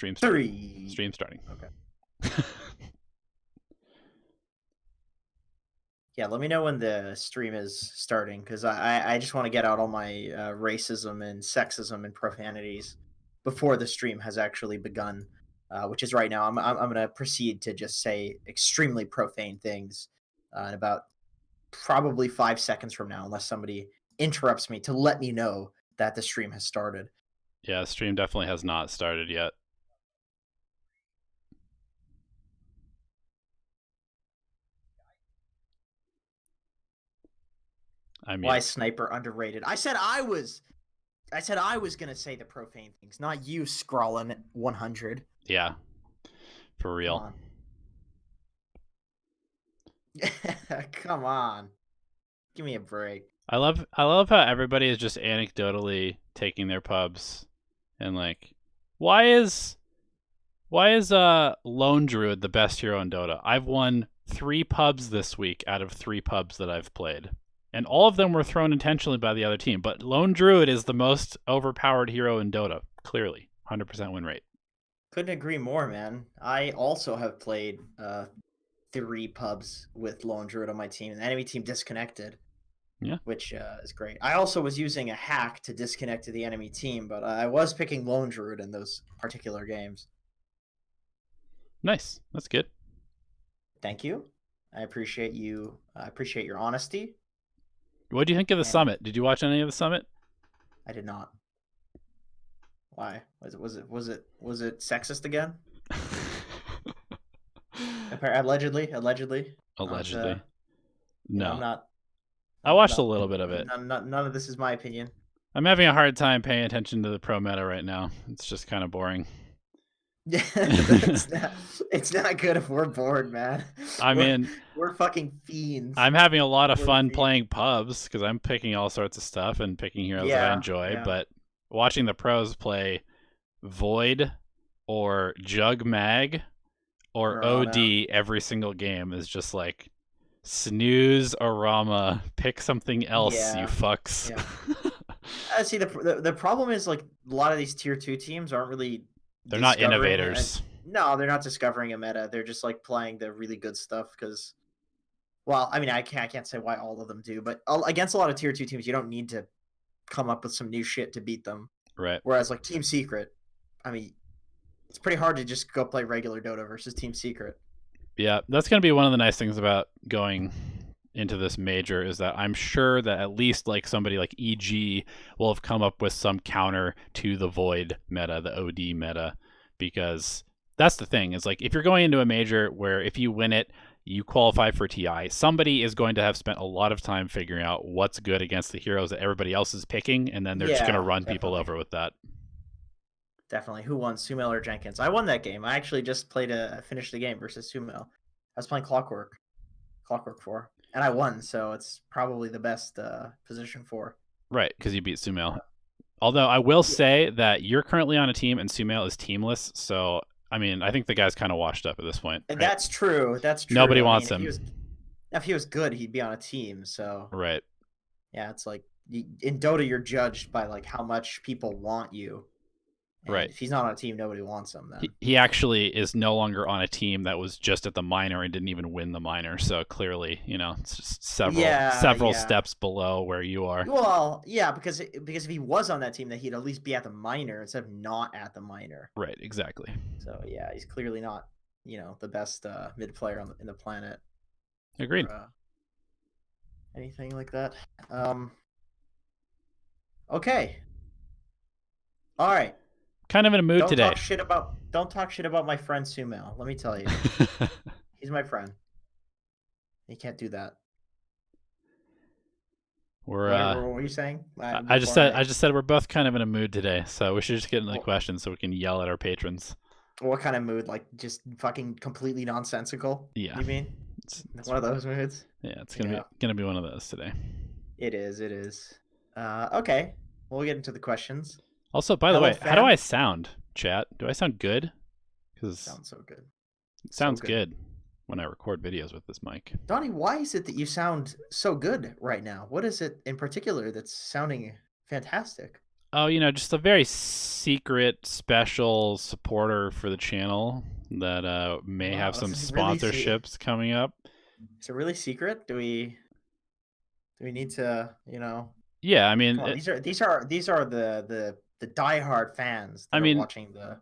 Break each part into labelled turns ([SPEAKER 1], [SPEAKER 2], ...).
[SPEAKER 1] Stream starting.
[SPEAKER 2] 3.
[SPEAKER 1] Stream starting.
[SPEAKER 2] Okay. Yeah, let me know when the stream is starting, because I just want to get out all my racism and sexism and profanities before the stream has actually begun, which is right now. I'm going to proceed to just say extremely profane things in about probably 5 seconds from now, unless somebody interrupts me to let me know that the stream has started.
[SPEAKER 1] Yeah, the stream definitely has not started yet. I mean,
[SPEAKER 2] Why is Sniper underrated? I said I was gonna say the profane things, not you, Scrawlin 100.
[SPEAKER 1] yeah, for real.
[SPEAKER 2] Come on. Come on. Give me a break.
[SPEAKER 1] I love how everybody is just anecdotally taking their pubs and like, why is Lone Druid the best hero in Dota? I've won 3 pubs this week out of 3 pubs that I've played. And all of them were thrown intentionally by the other team. But Lone Druid is the most overpowered hero in Dota, clearly. 100% win rate.
[SPEAKER 2] Couldn't agree more, man. I also have played 3 pubs with Lone Druid on my team, and the enemy team disconnected.
[SPEAKER 1] Yeah.
[SPEAKER 2] Which is great. I also was using a hack to disconnect to the enemy team, but I was picking Lone Druid in those particular games.
[SPEAKER 1] Nice. That's good.
[SPEAKER 2] Thank you. I appreciate you. I appreciate your honesty.
[SPEAKER 1] What do you think of the summit? Did you watch any of the summit?
[SPEAKER 2] I did not. Why? Was it sexist again? Allegedly.
[SPEAKER 1] No.
[SPEAKER 2] I'm not.
[SPEAKER 1] I watched a little bit of it.
[SPEAKER 2] None of this is my opinion.
[SPEAKER 1] I'm having a hard time paying attention to the pro meta right now. It's just kind of boring.
[SPEAKER 2] Yeah, it's not good if we're bored, man. We're fucking fiends.
[SPEAKER 1] I'm having a lot of fun playing pubs because I'm picking all sorts of stuff and picking heroes that I enjoy. But watching the pros play Void or Jug Mag or OD every single game is just like, snooze, Arama, pick something else, you fucks.
[SPEAKER 2] Yeah. See, the problem is, like, a lot of these tier 2 teams aren't really.
[SPEAKER 1] They're not innovators.
[SPEAKER 2] No, they're not discovering a meta. They're just like playing the really good stuff because, well, I mean, I can't say why all of them do, but against a lot of tier 2 teams, you don't need to come up with some new shit to beat them.
[SPEAKER 1] Right.
[SPEAKER 2] Whereas like Team Secret, I mean, it's pretty hard to just go play regular Dota versus Team Secret.
[SPEAKER 1] Yeah, that's going to be one of the nice things about going into this major is that I'm sure that at least like somebody like EG will have come up with some counter to the Void meta, the OD meta, because that's the thing is like if you're going into a major where if you win it, you qualify for TI, somebody is going to have spent a lot of time figuring out what's good against the heroes that everybody else is picking, and then they're just going to run people over with that.
[SPEAKER 2] Definitely. Who won, Sumail or Jenkins? I won that game. I actually just finished the game versus Sumail. I was playing Clockwork 4. And I won, so it's probably the best position 4.
[SPEAKER 1] Right, because you beat Sumail. Although I will say that you're currently on a team and Sumail is teamless, so I mean, I think the guy's kind of washed up at this point. Right?
[SPEAKER 2] That's true.
[SPEAKER 1] Nobody wants him.
[SPEAKER 2] If he was good, he'd be on a team. So
[SPEAKER 1] right.
[SPEAKER 2] Yeah, it's like in Dota, you're judged by like how much people want you. And
[SPEAKER 1] right.
[SPEAKER 2] If he's not on a team, nobody wants him. Then
[SPEAKER 1] he actually is no longer on a team that was just at the minor and didn't even win the minor. So clearly, it's just several steps below where you are.
[SPEAKER 2] Well, yeah, because if he was on that team, then he'd at least be at the minor instead of not at the minor.
[SPEAKER 1] Right. Exactly.
[SPEAKER 2] So yeah, he's clearly not, the best mid player in the planet.
[SPEAKER 1] Agreed.
[SPEAKER 2] Or, anything like that. Okay. All right.
[SPEAKER 1] Kind of in a mood today.
[SPEAKER 2] Don't talk shit about my friend Sumail. Let me tell you, he's my friend. You can't do that. What were you saying?
[SPEAKER 1] I just said we're both kind of in a mood today, so we should just get into the questions so we can yell at our patrons.
[SPEAKER 2] What kind of mood? Like just fucking completely nonsensical?
[SPEAKER 1] Yeah.
[SPEAKER 2] You mean? It's one of those moods.
[SPEAKER 1] Yeah, it's gonna be one of those today.
[SPEAKER 2] It is. Okay, we'll get into the questions.
[SPEAKER 1] Also, by the way, how do I sound, chat? Do I sound good? Because
[SPEAKER 2] sounds so good.
[SPEAKER 1] It sounds good when I record videos with this mic.
[SPEAKER 2] Donnie, why is it that you sound so good right now? What is it in particular that's sounding fantastic?
[SPEAKER 1] Oh, just a very secret, special supporter for the channel that may have
[SPEAKER 2] Wow,
[SPEAKER 1] some
[SPEAKER 2] this is really
[SPEAKER 1] sponsorships coming up.
[SPEAKER 2] Is it really secret? Do we need to,
[SPEAKER 1] Yeah, I mean,
[SPEAKER 2] come on, these are the diehard fans
[SPEAKER 1] I
[SPEAKER 2] that are
[SPEAKER 1] mean,
[SPEAKER 2] watching the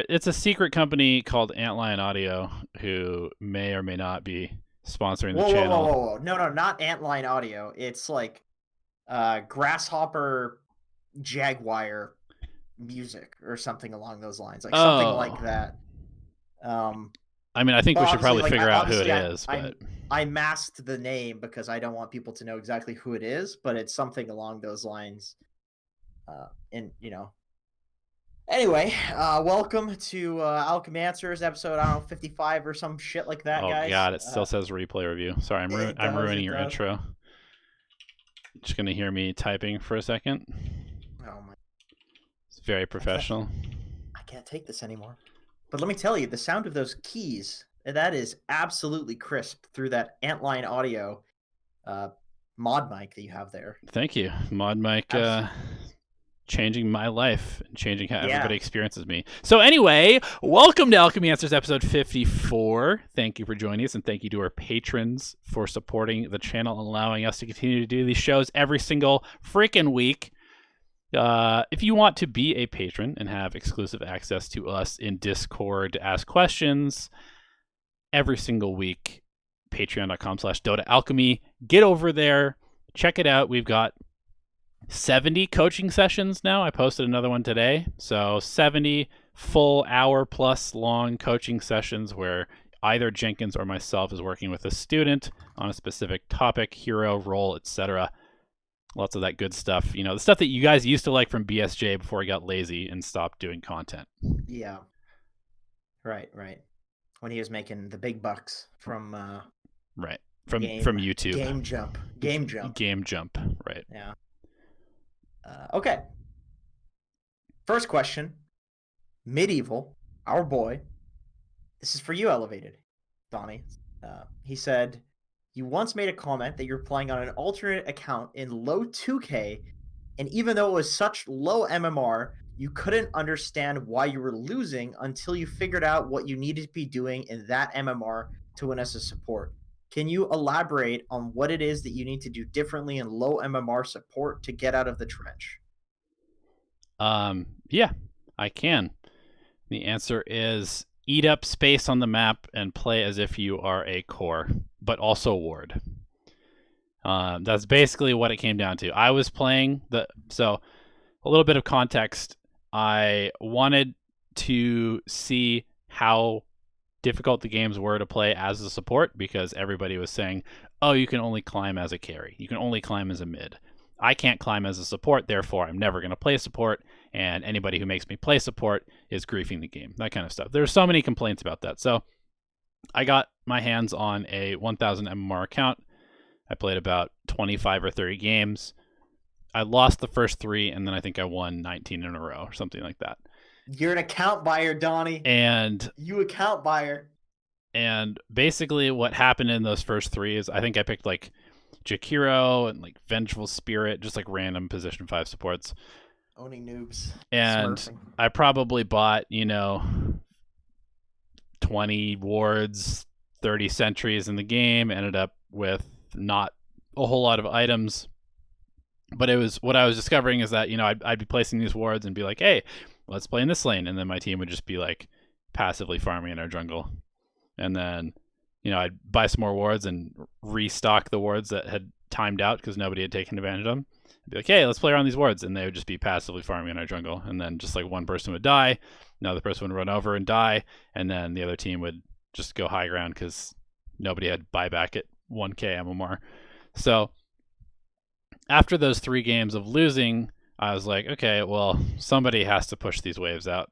[SPEAKER 1] it's a secret company called Antlion Audio who may or may not be sponsoring the
[SPEAKER 2] Whoa, whoa, whoa,
[SPEAKER 1] channel.
[SPEAKER 2] whoa, whoa. No, not Antline Audio. It's like Grasshopper Jaguar music or something along those lines. Like something like
[SPEAKER 1] Oh,
[SPEAKER 2] that. Um
[SPEAKER 1] I mean, I think
[SPEAKER 2] but
[SPEAKER 1] we should
[SPEAKER 2] obviously
[SPEAKER 1] probably
[SPEAKER 2] like
[SPEAKER 1] figure out who it
[SPEAKER 2] obviously
[SPEAKER 1] is, but
[SPEAKER 2] I masked the name because I don't want people to know exactly who it is, but it's something along those lines. And anyway, welcome to Alchemy Answers episode, I don't know, 55 or some shit like that,
[SPEAKER 1] oh
[SPEAKER 2] guys.
[SPEAKER 1] god, it still says replay review. Sorry,
[SPEAKER 2] It
[SPEAKER 1] I'm
[SPEAKER 2] does,
[SPEAKER 1] ruining
[SPEAKER 2] it
[SPEAKER 1] your
[SPEAKER 2] does.
[SPEAKER 1] intro. Just gonna hear me typing for a second.
[SPEAKER 2] Oh my,
[SPEAKER 1] It's very professional.
[SPEAKER 2] I can't take this anymore. But let me tell you, the sound of those keys, that is absolutely crisp through that Antline Audio mod mic that you have there.
[SPEAKER 1] Thank you, Mod Mike. Changing my life and changing how everybody experiences me. So anyway, welcome to Alchemy Answers episode 54. Thank you for joining us, and thank you to our patrons for supporting the channel and allowing us to continue to do these shows every single freaking week. If you want to be a patron and have exclusive access to us in Discord to ask questions every single week, patreon.com/Dota Alchemy. Get over there. Check it out. We've got 70 coaching sessions now. I posted another one today. So 70 full hour plus long coaching sessions where either Jenkins or myself is working with a student on a specific topic, hero, role, etc. Lots of that good stuff. The stuff that you guys used to like from BSJ before he got lazy and stopped doing content.
[SPEAKER 2] Yeah. Right. When he was making the big bucks from
[SPEAKER 1] right. From YouTube.
[SPEAKER 2] Game Jump.
[SPEAKER 1] Right.
[SPEAKER 2] Yeah. Okay. First question. Medieval, our boy. This is for you, Elevated, Donnie. He said, you once made a comment that you're playing on an alternate account in low 2K, and even though it was such low MMR, you couldn't understand why you were losing until you figured out what you needed to be doing in that MMR to win as a support. Can you elaborate on what it is that you need to do differently in low MMR support to get out of the trench?
[SPEAKER 1] Yeah, I can. The answer is eat up space on the map and play as if you are a core, but also ward. That's basically what it came down to. I was playing so a little bit of context. I wanted to see how difficult the games were to play as a support because everybody was saying, oh, you can only climb as a carry. You can only climb as a mid. I can't climb as a support, therefore I'm never going to play support, and anybody who makes me play support is griefing the game, that kind of stuff. There's so many complaints about that. So I got my hands on a 1000 MMR account. I played about 25 or 30 games. I lost the first 3, and then I think I won 19 in a row or something like that.
[SPEAKER 2] You're an account buyer, Donnie.
[SPEAKER 1] And
[SPEAKER 2] you account buyer.
[SPEAKER 1] And basically what happened in those first 3 is I think I picked like Jakiro and like Vengeful Spirit, just like random position 5 supports.
[SPEAKER 2] Owning noobs.
[SPEAKER 1] And
[SPEAKER 2] Smurfing.
[SPEAKER 1] I probably bought, 20 wards, 30 sentries in the game, ended up with not a whole lot of items. But it was what I was discovering is that, I'd be placing these wards and be like, hey, let's play in this lane. And then my team would just be like passively farming in our jungle. And then, I'd buy some more wards and restock the wards that had timed out because nobody had taken advantage of them. I'd be like, hey, let's play around these wards. And they would just be passively farming in our jungle. And then just like one person would die. Another person would run over and die. And then the other team would just go high ground because nobody had buyback at 1k MMR. So after those 3 games of losing, I was like, okay, well, somebody has to push these waves out.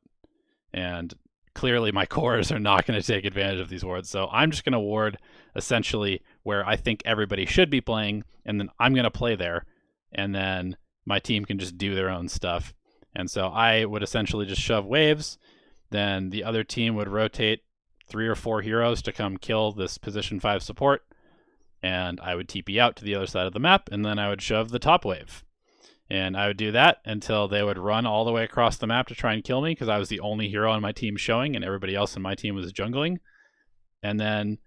[SPEAKER 1] And clearly my cores are not going to take advantage of these wards. So I'm just going to ward essentially where I think everybody should be playing, and then I'm going to play there. And then my team can just do their own stuff. And so I would essentially just shove waves. Then the other team would rotate 3 or 4 heroes to come kill this position 5 support. And I would TP out to the other side of the map, and then I would shove the top wave. And I would do that until they would run all the way across the map to try and kill me because I was the only hero on my team showing and everybody else in my team was jungling. And then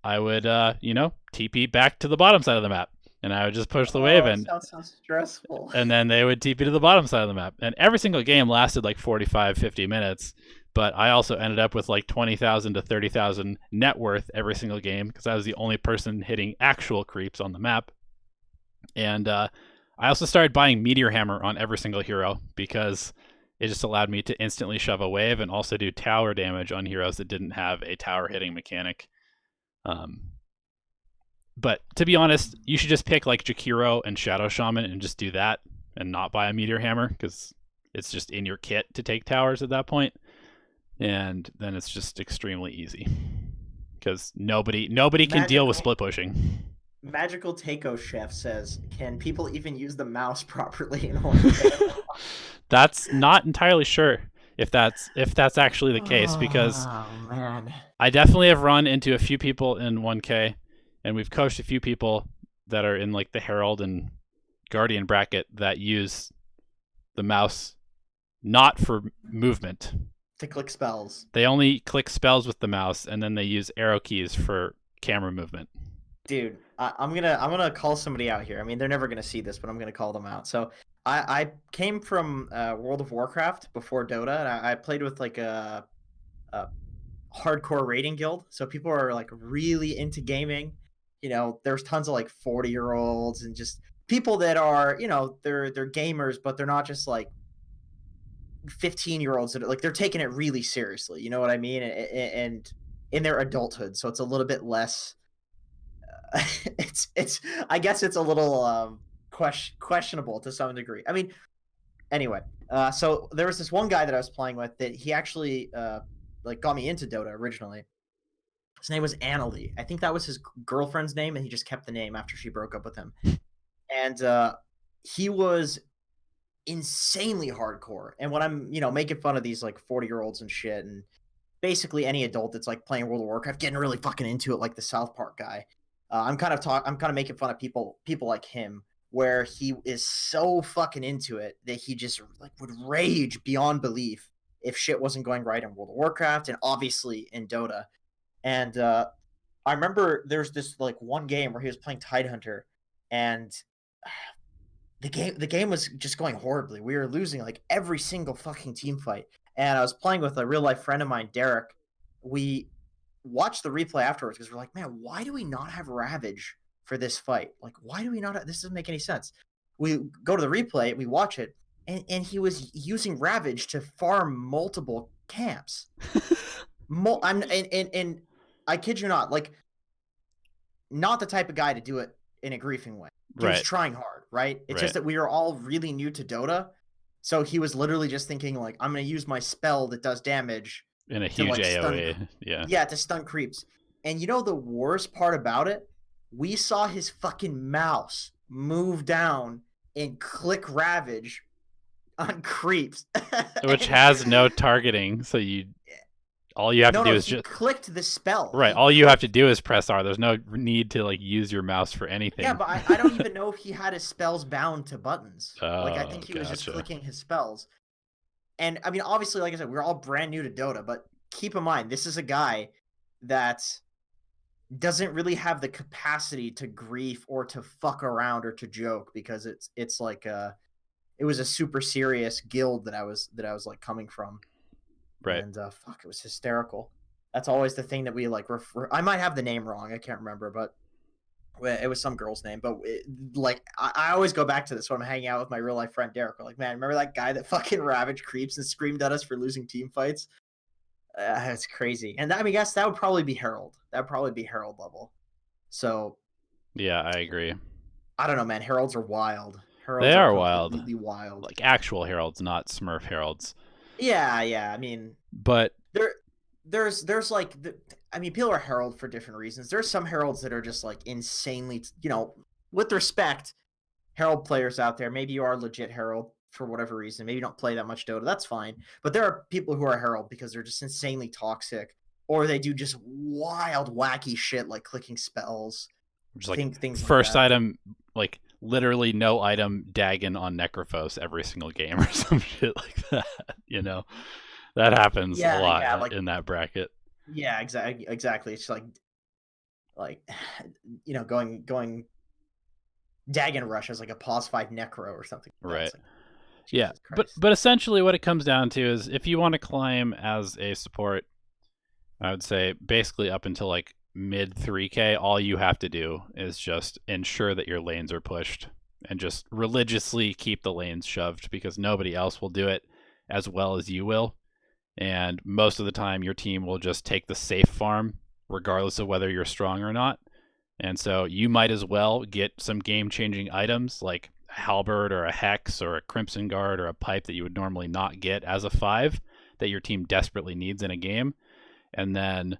[SPEAKER 1] I would, TP back to the bottom side of the map. And I would just push the wave,
[SPEAKER 2] Oh,
[SPEAKER 1] and
[SPEAKER 2] sounds so stressful.
[SPEAKER 1] then they would TP to the bottom side of the map. And every single game lasted like 45, 50 minutes. But I also ended up with like 20,000 to 30,000 net worth every single game because I was the only person hitting actual creeps on the map. And I also started buying Meteor Hammer on every single hero because it just allowed me to instantly shove a wave and also do tower damage on heroes that didn't have a tower hitting mechanic. But to be honest, you should just pick like Jakiro and Shadow Shaman and just do that and not buy a Meteor Hammer because it's just in your kit to take towers at that point. And then it's just extremely easy because nobody can deal with split pushing.
[SPEAKER 2] Magical Taco Chef says, "Can people even use the mouse properly in 1K?"
[SPEAKER 1] That's not entirely sure if that's actually the case because
[SPEAKER 2] man,
[SPEAKER 1] I definitely have run into a few people in 1K, and we've coached a few people that are in like the Herald and Guardian bracket that use the mouse not for movement.
[SPEAKER 2] To click spells.
[SPEAKER 1] They only click spells with the mouse, and then they use arrow keys for camera movement.
[SPEAKER 2] Dude, I'm gonna call somebody out here. I mean, they're never gonna see this, but I'm gonna call them out. So I came from World of Warcraft before Dota, and I played with like a hardcore raiding guild. So people are like really into gaming. There's tons of like 40-year-olds and just people that are, they're gamers, but they're not just like 15-year-olds that like they're taking it really seriously. You know what I mean? And in their adulthood, so it's a little bit less. It's I guess it's a little questionable to some degree. I mean, anyway, so there was this one guy that I was playing with that he actually like got me into Dota originally. His name was Annalie. I think that was his girlfriend's name, and he just kept the name after she broke up with him. And he was insanely hardcore. And when I'm, making fun of these like 40-year-olds and shit, and basically any adult that's like playing World of Warcraft, getting really fucking into it, like the South Park guy. I'm kind of making fun of people like him, where he is so fucking into it that he just like would rage beyond belief if shit wasn't going right in World of Warcraft and obviously in Dota. And I remember there's this like one game where he was playing Tidehunter, and the game was just going horribly. We were losing like every single fucking team fight. And I was playing with a real life friend of mine, Derek. We watched the replay afterwards because we're like, man, why do we not have Ravage for this fight? Like, why do we not? This doesn't make any sense. We go to the replay, we watch it, and he was using Ravage to farm multiple camps. And I kid you not, like, not the type of guy to do it in a griefing way. He was trying hard, right? It's just that we were all really new to Dota, so he was literally just thinking like, I'm going to use my spell that does damage
[SPEAKER 1] in a huge AoE.
[SPEAKER 2] To stun creeps. And the worst part about it? We saw his fucking mouse move down and click Ravage on creeps,
[SPEAKER 1] which has no targeting, so all you have to do is just
[SPEAKER 2] clicked the spell.
[SPEAKER 1] Right. All you have to do is press R. There's no need to like use your mouse for anything.
[SPEAKER 2] Yeah, but I don't even know if he had his spells bound to buttons. I think he was just clicking his spells. And I mean, obviously, like I said, we're all brand new to Dota, but keep in mind, this is a guy that doesn't really have the capacity to grief or to fuck around or to joke, because it's like it was a super serious guild that I was like coming from.
[SPEAKER 1] Right.
[SPEAKER 2] And fuck, it was hysterical. That's always the thing that we like refer. I might have the name wrong. I can't remember, but it was some girl's name. But I always go back to this when I'm hanging out with my real life friend Derek. We're like, man, remember that guy that fucking ravaged creeps and screamed at us for losing team fights? It's crazy. And I guess that would probably be Herald. That would probably be Herald level. So.
[SPEAKER 1] Yeah, I agree.
[SPEAKER 2] I don't know, man. Heralds are wild.
[SPEAKER 1] They are wild.
[SPEAKER 2] Completely wild.
[SPEAKER 1] Like actual heralds, not Smurf heralds.
[SPEAKER 2] Yeah. I mean,
[SPEAKER 1] but
[SPEAKER 2] there's like, people are herald for different reasons. There's some heralds that are just like insanely, with respect, herald players out there. Maybe you are legit herald for whatever reason. Maybe you don't play that much Dota. That's fine. But there are people who are herald because they're just insanely toxic, or they do just wild, wacky shit like clicking spells.
[SPEAKER 1] Just like
[SPEAKER 2] things
[SPEAKER 1] first
[SPEAKER 2] like
[SPEAKER 1] item, like literally no item Dagon on Necrophos every single game or some shit like that. That happens a lot
[SPEAKER 2] Yeah, like
[SPEAKER 1] in that bracket.
[SPEAKER 2] yeah, exactly. It's like going Dagon Rush as like a pause 5 Necro or something like that.
[SPEAKER 1] Right.
[SPEAKER 2] It's like
[SPEAKER 1] Yeah,
[SPEAKER 2] Jesus
[SPEAKER 1] but
[SPEAKER 2] Christ.
[SPEAKER 1] essentially what it comes down to is if you want to climb as a support, I would say basically up until like mid 3K, all you have to do is just ensure that your lanes are pushed and just religiously keep the lanes shoved because nobody else will do it as well as you will. And most of the time, your team will just take the safe farm, regardless of whether you're strong or not. And so you might as well get some game changing items like a halberd or a hex or a crimson guard or a pipe that you would normally not get as a 5 that your team desperately needs in a game. And then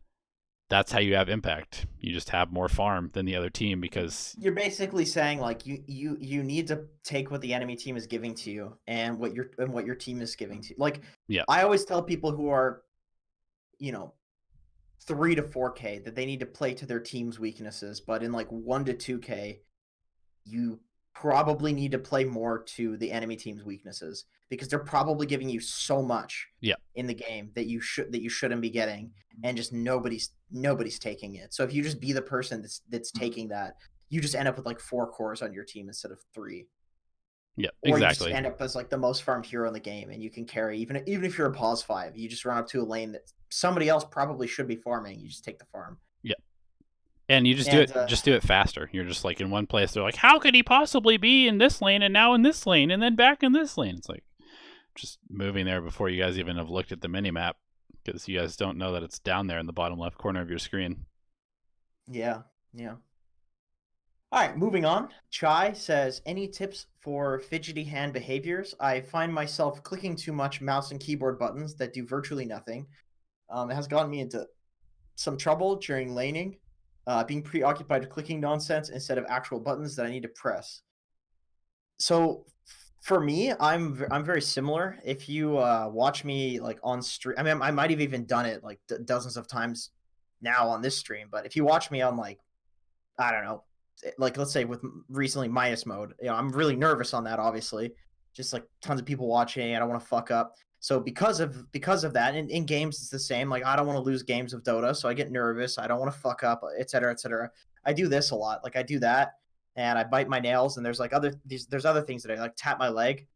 [SPEAKER 1] that's how you have impact. You just have more farm than the other team because
[SPEAKER 2] You're basically saying like you need to take what the enemy team is giving to you and what your team is giving to you. Like
[SPEAKER 1] yeah,
[SPEAKER 2] I always tell people who are, 3 to 4K that they need to play to their team's weaknesses, but in like 1 to 2K, you probably need to play more to the enemy team's weaknesses because they're probably giving you so much
[SPEAKER 1] yeah,
[SPEAKER 2] in the game that you shouldn't be getting, and just nobody's taking it. So if you just be the person that's taking that, you just end up with like 4 cores on your team instead of 3.
[SPEAKER 1] yeah,
[SPEAKER 2] Or you just
[SPEAKER 1] exactly.
[SPEAKER 2] end up as like the most farmed hero in the game, and you can carry even if you're a pause 5, you just run up to a lane that somebody else probably should be farming. You just take the farm.
[SPEAKER 1] Yeah. And you
[SPEAKER 2] And
[SPEAKER 1] just do it faster. You're just like in one place. They're like, how could he possibly be in this lane and now in this lane and then back in this lane? It's like just moving there before you guys even have looked at the mini map because you guys don't know that it's down there in the bottom left corner of your screen.
[SPEAKER 2] yeah. All right, moving on. Chai says, any tips for fidgety hand behaviors? I find myself clicking too much mouse and keyboard buttons that do virtually nothing. It has gotten me into some trouble during laning, being preoccupied with clicking nonsense instead of actual buttons that I need to press. So for me, I'm very similar. If you watch me like on stream, I mean, I might have even done it like dozens of times now on this stream. But if you watch me on like, I don't know, like let's say with recently Midas mode, I'm really nervous on that. Obviously, just like tons of people watching, I don't want to fuck up. So because of that, in games it's the same. Like I don't want to lose games of Dota, so I get nervous. I don't want to fuck up, etc., etc. I do this a lot. Like I do that, and I bite my nails. And there's like there's other things that I like tap my leg,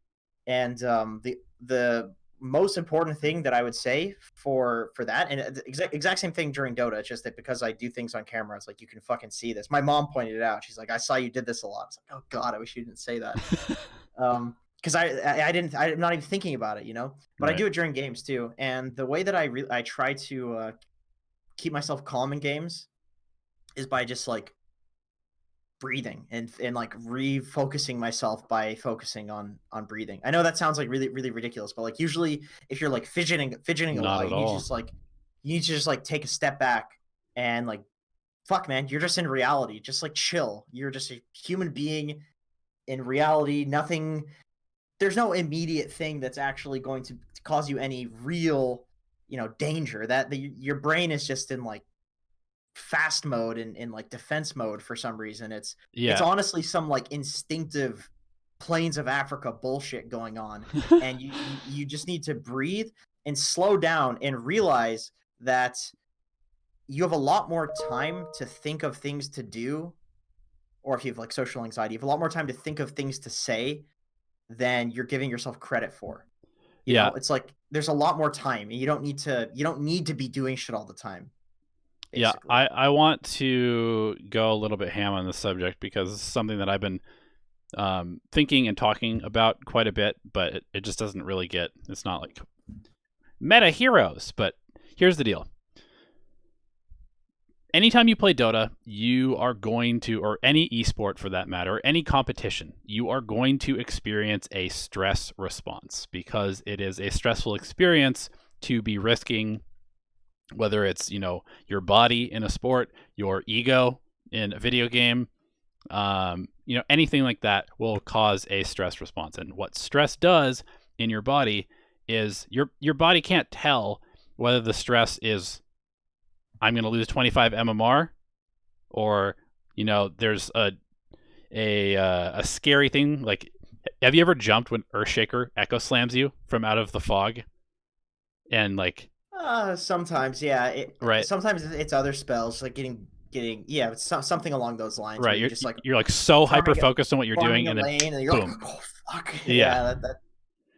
[SPEAKER 2] and the most important thing that I would say for that, and the exact same thing during Dota. It's just that because I do things on camera, it's like you can fucking see this. My mom pointed it out. She's like, "I saw you did this a lot." It's like, "Oh God, I wish you didn't say that." Because I'm not even thinking about it, But I
[SPEAKER 1] Right.
[SPEAKER 2] do it during games too. And the way that I try to keep myself calm in games is by just like breathing and like refocusing myself by focusing on breathing. I know that sounds like really really ridiculous, but like usually if you're like fidgeting a
[SPEAKER 1] Not
[SPEAKER 2] lot,
[SPEAKER 1] at all.
[SPEAKER 2] you need to just like take a step back and like fuck man, you're just in reality. Just like chill. You're just a human being in reality. Nothing, there's no immediate thing that's actually going to cause you any real, danger. Your brain is just in like fast mode and in like defense mode for some reason. It's
[SPEAKER 1] Yeah.
[SPEAKER 2] honestly some like instinctive plains of Africa bullshit going on, and you just need to breathe and slow down and realize that you have a lot more time to think of things to do, or if you have like social anxiety, you have a lot more time to think of things to say than you're giving yourself credit for.
[SPEAKER 1] Yeah.
[SPEAKER 2] It's like there's a lot more time, and you don't need to be doing shit all the time,
[SPEAKER 1] Yeah,
[SPEAKER 2] basically.
[SPEAKER 1] I want to go a little bit ham on this subject because it's something that I've been thinking and talking about quite a bit, but it just doesn't really get, it's not like meta heroes. But here's the deal. Anytime you play Dota, you are going to, or any esport for that matter, any competition, you are going to experience a stress response because it is a stressful experience to be risking, whether it's, your body in a sport, your ego in a video game, anything like that will cause a stress response. And what stress does in your body is your body can't tell whether the stress is I'm going to lose 25 MMR or there's a scary thing. Like, have you ever jumped when Earthshaker echo slams you from out of the fog? And like,
[SPEAKER 2] Sometimes, yeah.
[SPEAKER 1] right,
[SPEAKER 2] Sometimes it's other spells like getting yeah, it's something along those lines where
[SPEAKER 1] right,
[SPEAKER 2] you just like
[SPEAKER 1] you're like so hyper
[SPEAKER 2] farming a
[SPEAKER 1] focused on what you're
[SPEAKER 2] farming
[SPEAKER 1] doing,
[SPEAKER 2] a
[SPEAKER 1] and then
[SPEAKER 2] lane, and you're like,
[SPEAKER 1] boom,
[SPEAKER 2] oh fuck,
[SPEAKER 1] yeah,
[SPEAKER 2] yeah,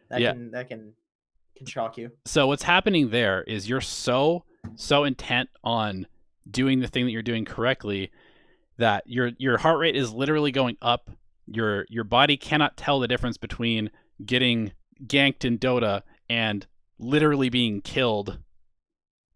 [SPEAKER 2] that
[SPEAKER 1] yeah.
[SPEAKER 2] can shock you.
[SPEAKER 1] So what's happening there is you're so intent on doing the thing that you're doing correctly that your heart rate is literally going up. Your body cannot tell the difference between getting ganked in Dota and literally being killed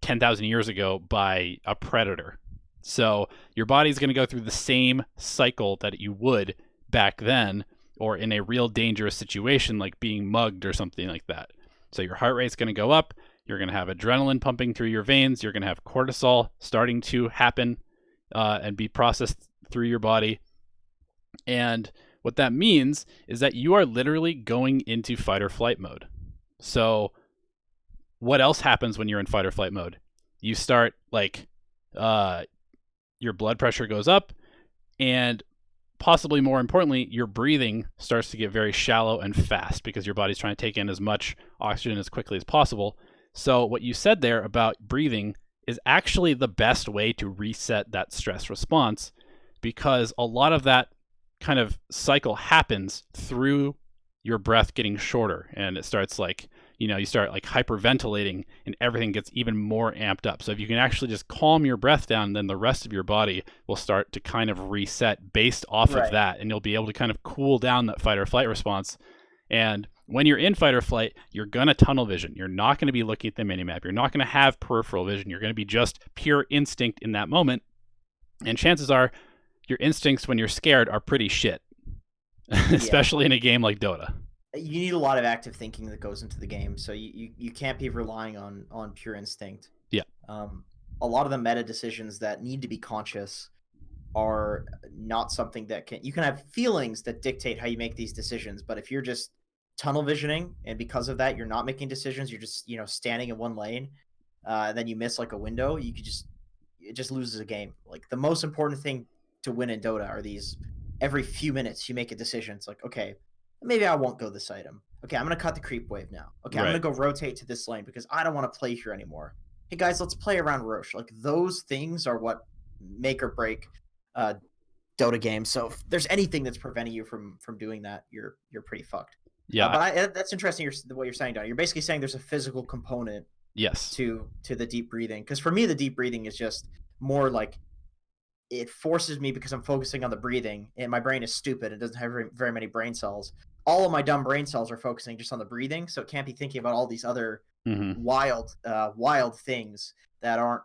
[SPEAKER 1] 10,000 years ago by a predator. So your body's going to go through the same cycle that you would back then, or in a real dangerous situation like being mugged or something like that. So your heart rate's going to go up. You're going to have adrenaline pumping through your veins. You're going to have cortisol starting to happen and be processed through your body. And what that means is that you are literally going into fight or flight mode. So what else happens when you're in fight or flight mode? You start like your blood pressure goes up, and possibly more importantly, your breathing starts to get very shallow and fast because your body's trying to take in as much oxygen as quickly as possible. So what you said there about breathing is actually the best way to reset that stress response, because a lot of that kind of cycle happens through your breath getting shorter, and it starts like, you start like hyperventilating and everything gets even more amped up. So if you can actually just calm your breath down, then the rest of your body will start to kind of reset based off of that, and you'll be able to kind of cool down that fight or flight response. And when you're in fight or flight, you're going to tunnel vision. You're not going to be looking at the minimap. You're not going to have peripheral vision. You're going to be just pure instinct in that moment. And chances are your instincts when you're scared are pretty shit, especially in a game like Dota.
[SPEAKER 2] You need a lot of active thinking that goes into the game, so you can't be relying on pure instinct.
[SPEAKER 1] Yeah.
[SPEAKER 2] A lot of the meta decisions that need to be conscious are not something that you can have feelings that dictate how you make these decisions, but if you're just tunnel visioning and because of that you're not making decisions, you're just standing in one lane, and then you miss like a window, it just loses a game. Like the most important thing to win in Dota are these every few minutes you make a decision. It's like, okay, maybe I won't go this item. Okay, I'm going to cut the creep wave now. Okay, I'm going to go rotate to this lane because I don't want to play here anymore. Hey, guys, let's play around Roche. Like, those things are what make or break Dota games. So if there's anything that's preventing you from doing that, you're pretty fucked.
[SPEAKER 1] Yeah.
[SPEAKER 2] But that's interesting what you're saying, Don. You're basically saying there's a physical component
[SPEAKER 1] yes.
[SPEAKER 2] to the deep breathing. Because for me, the deep breathing is just more like it forces me, because I'm focusing on the breathing, and my brain is stupid. It doesn't have very many brain cells. All of my dumb brain cells are focusing just on the breathing, so it can't be thinking about all these other wild things that aren't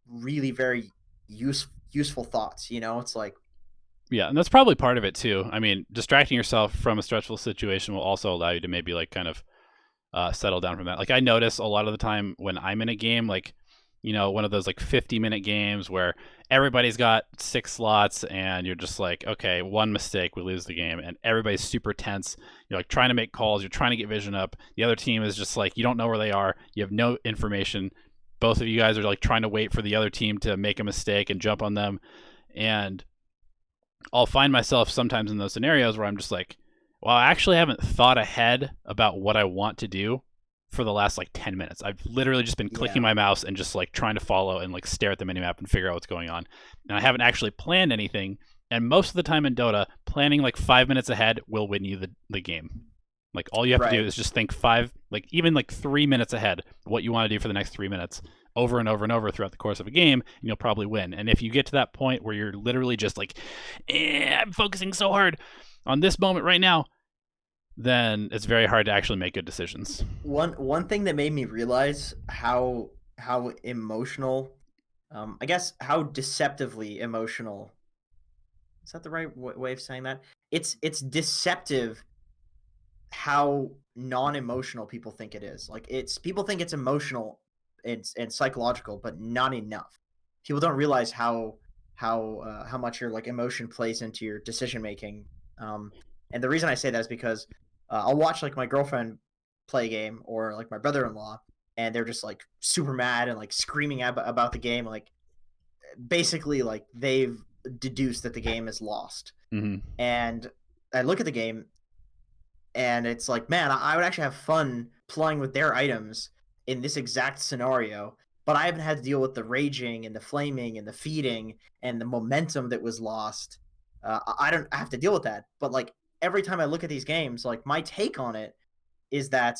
[SPEAKER 2] really very useful thoughts. It's like,
[SPEAKER 1] yeah, and that's probably part of it too. I mean, distracting yourself from a stressful situation will also allow you to maybe like kind of settle down from that. Like I notice a lot of the time when I'm in a game, like one of those like 50-minute games where everybody's got 6 slots and you're just like, okay, one mistake, we lose the game, and everybody's super tense. You're like trying to make calls, you're trying to get vision up. The other team is just like, you don't know where they are, you have no information. Both of you guys are like trying to wait for the other team to make a mistake and jump on them. And I'll find myself sometimes in those scenarios where I'm just like, well, I actually haven't thought ahead about what I want to do for the last like 10 minutes. I've literally just been clicking my mouse and just like trying to follow and like stare at the minimap and figure out what's going on. And I haven't actually planned anything. And most of the time in Dota, planning like 5 minutes ahead will win you the game. Like all you have to do is just think even 3 minutes ahead what you want to do for the next 3 minutes over and over and over throughout the course of a game, and you'll probably win. And if you get to that point where you're literally just like, I'm focusing so hard on this moment right now, then it's very hard to actually make good decisions.
[SPEAKER 2] One thing that made me realize how emotional, I guess how deceptively emotional, is that the right way of saying that? It's deceptive how non-emotional people think it is. Like people think it's emotional and psychological, but not enough. People don't realize how much your like emotion plays into your decision making. And the reason I say that is because I'll watch like my girlfriend play a game, or like my brother-in-law, and they're just like super mad and like screaming about the game. Like basically like they've deduce that the game is lost.
[SPEAKER 1] Hmm.
[SPEAKER 2] And I look at the game, and it's like, man, I would actually have fun playing with their items in this exact scenario, but I haven't had to deal with the raging and the flaming and the feeding and the momentum that was lost. I don't have to deal with that. But like every time I look at these games, like my take on it is that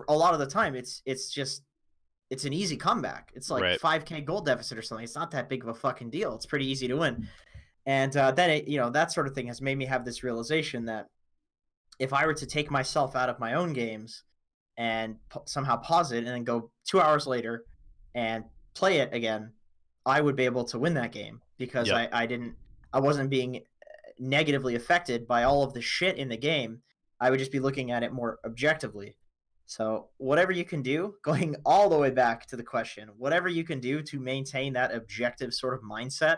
[SPEAKER 2] a lot of the time it's an easy comeback. It's like
[SPEAKER 1] Right.
[SPEAKER 2] 5K gold deficit or something. It's not that big of a fucking deal. It's pretty easy to win. And then that sort of thing has made me have this realization that if I were to take myself out of my own games and somehow pause it and then go 2 hours later and play it again, I would be able to win that game because
[SPEAKER 1] Yep.
[SPEAKER 2] I wasn't being negatively affected by all of the shit in the game. I would just be looking at it more objectively. So whatever you can do, going all the way back to the question, whatever you can do to maintain that objective sort of mindset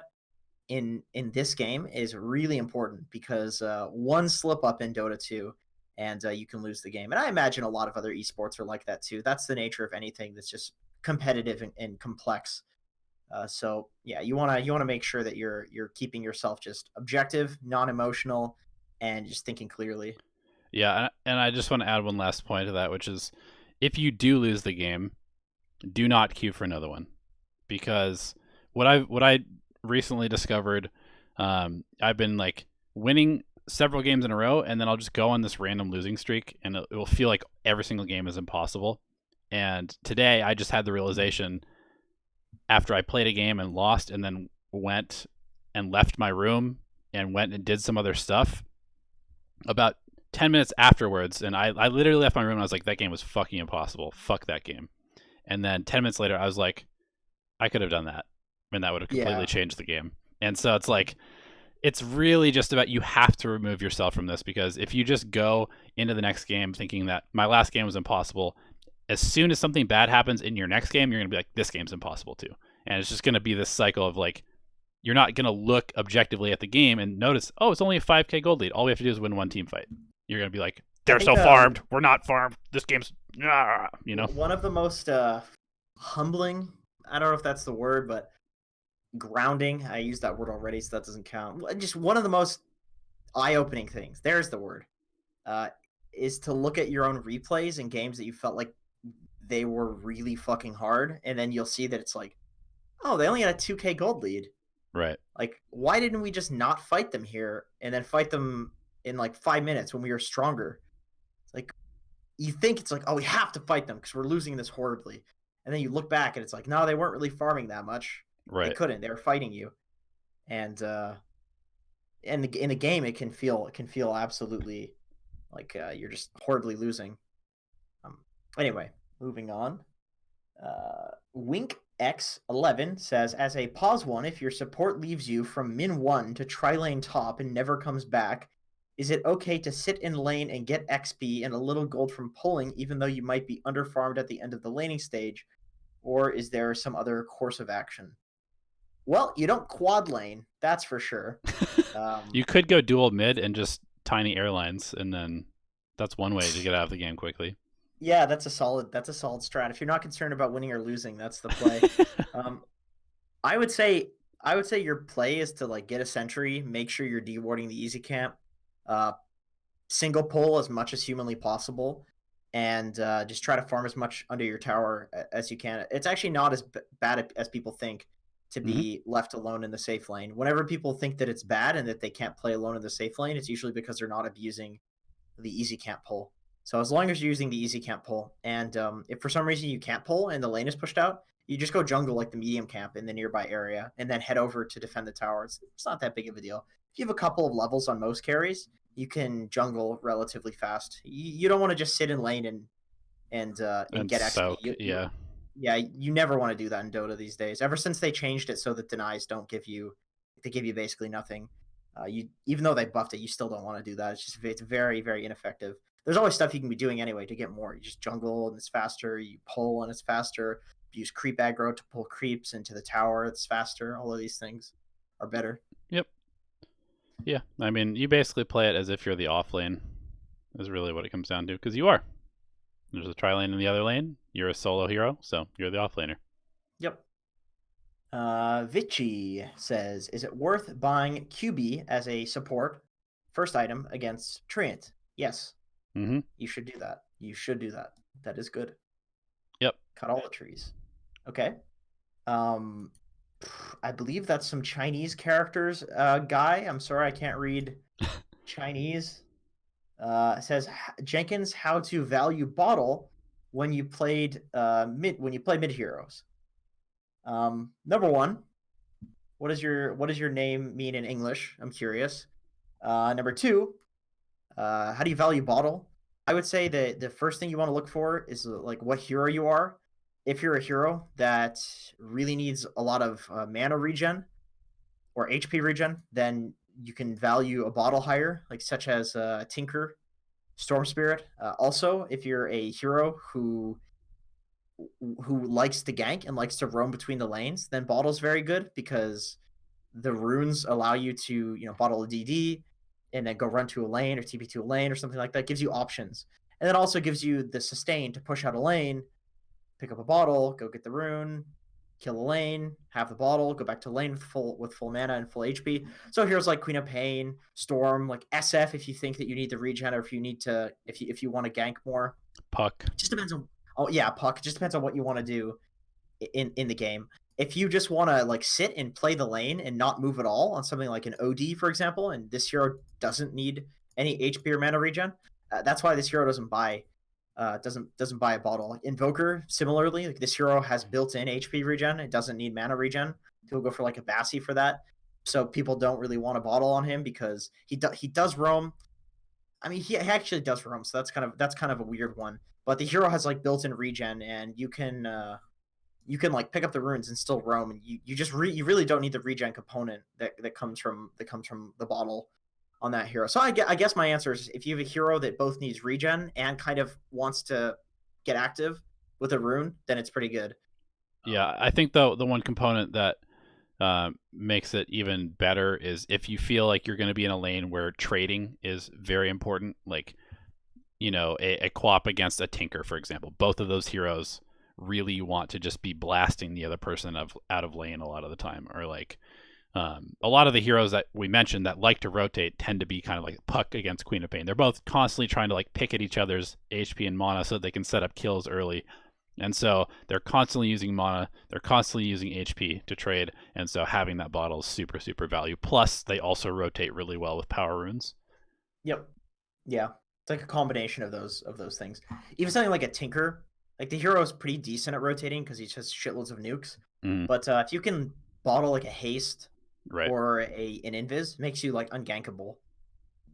[SPEAKER 2] in this game is really important because one slip up in Dota 2 and you can lose the game. And I imagine a lot of other esports are like that too. That's the nature of anything that's just competitive and complex. So yeah, you wanna make sure that you're keeping yourself just objective, non-emotional, and just thinking clearly.
[SPEAKER 1] Yeah, and I just want to add one last point to that, which is if you do lose the game, do not queue for another one, because what I recently discovered, I've been like winning several games in a row, and then I'll just go on this random losing streak, and it will feel like every single game is impossible. And today I just had the realization after I played a game and lost, and then went and left my room and went and did some other stuff about 10 minutes afterwards, and I literally left my room and I was like, that game was fucking impossible. Fuck that game. And then 10 minutes later, I was like, I could have done that, and that would have completely
[SPEAKER 2] Yeah.
[SPEAKER 1] changed the game. And so it's like, it's really just about you have to remove yourself from this, because if you just go into the next game thinking that my last game was impossible, as soon as something bad happens in your next game, you're going to be like, this game's impossible too. And it's just going to be this cycle of like, you're not going to look objectively at the game and notice, oh, it's only a 5K gold lead. All we have to do is win one team fight. You're going to be like,
[SPEAKER 2] I
[SPEAKER 1] they're
[SPEAKER 2] think
[SPEAKER 1] so farmed. We're not farmed. This game's, you know?
[SPEAKER 2] one of the most humbling, I don't know if that's the word, but grounding, I used that word already, so that doesn't count. Just one of the most eye-opening things, there's the word, uh, is to look at your own replays in games that you felt like they were really fucking hard, and then you'll see that it's like, oh, they only had a 2K gold lead.
[SPEAKER 1] Right.
[SPEAKER 2] Like, why didn't we just not fight them here and then fight them in like 5 minutes when we were stronger? It's like, you think it's like, oh, we have to fight them because we're losing this horribly. And then you look back and it's like, no, they weren't really farming that much. They
[SPEAKER 1] Right.
[SPEAKER 2] couldn't. They were fighting you. And in the game, it can feel absolutely like you're just horribly losing. Um, anyway, moving on. Wink X11 says, as a pause one, if your support leaves you from min 1 to tri lane top and never comes back, is it okay to sit in lane and get XP and a little gold from pulling, even though you might be underfarmed at the end of the laning stage? Or is there some other course of action? Well, you don't quad lane, that's for sure.
[SPEAKER 1] You could go dual mid and just tiny airlines, and then that's one way to get out of the game quickly.
[SPEAKER 2] Yeah, that's a solid strat. If you're not concerned about winning or losing, that's the play. um, I would say your play is to like get a sentry, make sure you're dewarding the easy camp, uh, single pull as much as humanly possible, and just try to farm as much under your tower as you can. It's actually not as bad as people think to
[SPEAKER 1] Hmm.
[SPEAKER 2] be left alone in the safe lane. Whenever people think that it's bad and that they can't play alone in the safe lane, it's usually because they're not abusing the easy camp pull. So as long as you're using the easy camp pull, and if for some reason you can't pull and the lane is pushed out, you just go jungle like the medium camp in the nearby area, and then head over to defend the tower. It's not that big of a deal. If you have a couple of levels on most carries, you can jungle relatively fast. You don't want to just sit in lane and
[SPEAKER 1] And
[SPEAKER 2] get XP.
[SPEAKER 1] soak, yeah.
[SPEAKER 2] Yeah, you never want to do that in Dota these days. Ever since they changed it so that denies don't they give you basically nothing. You even though they buffed it, you still don't want to do that. It's very very ineffective. There's always stuff you can be doing anyway to get more. You just jungle and it's faster. You pull and it's faster. You use creep aggro to pull creeps into the tower. It's faster. All of these things are better.
[SPEAKER 1] Yep. Yeah. I mean, you basically play it as if you're the off lane, is really what it comes down to, because you are. There's a tri lane in the other lane. You're a solo hero, so you're the off laner.
[SPEAKER 2] Yep. Vici says, is it worth buying QB as a support first item against Treant? Yes,
[SPEAKER 1] Mm-hmm.
[SPEAKER 2] you should do that. You should do that. That is good.
[SPEAKER 1] Yep.
[SPEAKER 2] Cut all the trees. Okay. Um, I believe that's some Chinese characters guy. I'm sorry, I can't read Chinese. Says Jenkins, how to value bottle when you played mid heroes. Number one, what does your name mean in English? I'm curious. Number two, how do you value bottle? I would say that the first thing you want to look for is like what hero you are. If you're a hero that really needs a lot of mana regen or HP regen, then you can value a bottle higher, like such as Tinker, Storm Spirit. Also, if you're a hero who likes to gank and likes to roam between the lanes, then bottle's very good because the runes allow you to bottle a DD and then go run to a lane or TP to a lane or something like that. It gives you options, and then also gives you the sustain to push out a lane, pick up a bottle, go get the rune, kill a lane, have the bottle, go back to lane with full mana and full HP. So heroes like Queen of Pain, Storm, like SF if you think that you need the regen or if you want to gank more.
[SPEAKER 1] Puck.
[SPEAKER 2] It just depends on Puck. It just depends on what you want to do in the game. If you just want to like sit and play the lane and not move at all on something like an OD, for example, and this hero doesn't need any HP or mana regen, that's why this hero doesn't buy a bottle. Like Invoker, similarly, like this hero has built-in HP regen. It doesn't need mana regen. He'll go for like a Bassi for that. So people don't really want a bottle on him because he does roam. I mean, he actually does roam, so that's kind of a weird one. But the hero has like built-in regen, and you can like pick up the runes and still roam, and you really don't need the regen component that comes from the bottle on that hero. So I guess my answer is if you have a hero that both needs regen and kind of wants to get active with a rune, then it's pretty good.
[SPEAKER 1] Yeah, I think the one component that makes it even better is if you feel like you're going to be in a lane where trading is very important, like a Quap against a Tinker, for example. Both of those heroes really want to just be blasting the other person out of lane a lot of the time, or like a lot of the heroes that we mentioned that like to rotate tend to be kind of like Puck against Queen of Pain. They're both constantly trying to like pick at each other's HP and mana so they can set up kills early. And so they're constantly using mana, they're constantly using HP to trade, and so having that bottle is super, super value. Plus, they also rotate really well with power runes.
[SPEAKER 2] Yep. Yeah. It's like a combination of those things. Even something like a Tinker, like the hero is pretty decent at rotating because he has shitloads of nukes.
[SPEAKER 1] Mm,
[SPEAKER 2] But if you can bottle like a haste
[SPEAKER 1] right.
[SPEAKER 2] or an invis, makes you like ungankable.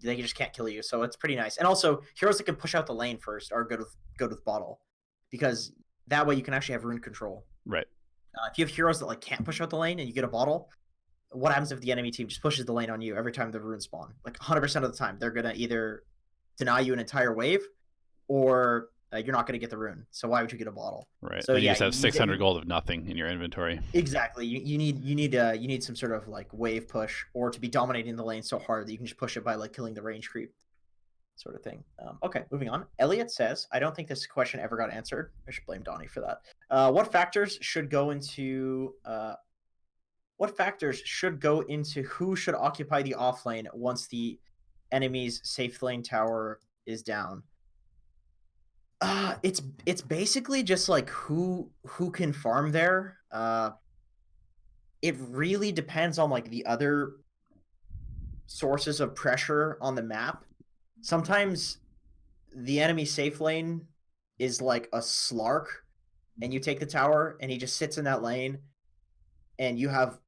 [SPEAKER 2] They just can't kill you, so it's pretty nice. And also heroes that can push out the lane first are good with bottle, because that way you can actually have rune control.
[SPEAKER 1] Right.
[SPEAKER 2] If you have heroes that like can't push out the lane and you get a bottle, what happens if the enemy team just pushes the lane on you every time the runes spawn? Like 100% of the time, they're gonna either deny you an entire wave, or you're not gonna get the rune. So why would you get a bottle?
[SPEAKER 1] Right.
[SPEAKER 2] So
[SPEAKER 1] Then you
[SPEAKER 2] yeah,
[SPEAKER 1] just have 600 gold of nothing in your inventory.
[SPEAKER 2] exactly. You need some sort of like wave push, or to be dominating the lane so hard that you can just push it by like killing the range creep, sort of thing. Okay, moving on. Elliot says, I don't think this question ever got answered. I should blame Donnie for that. What factors should go into who should occupy the off lane once the enemy's safe lane tower is down? It's basically just like who can farm there. It really depends on like the other sources of pressure on the map. Sometimes the enemy safe lane is like a Slark, and you take the tower and he just sits in that lane, and you have,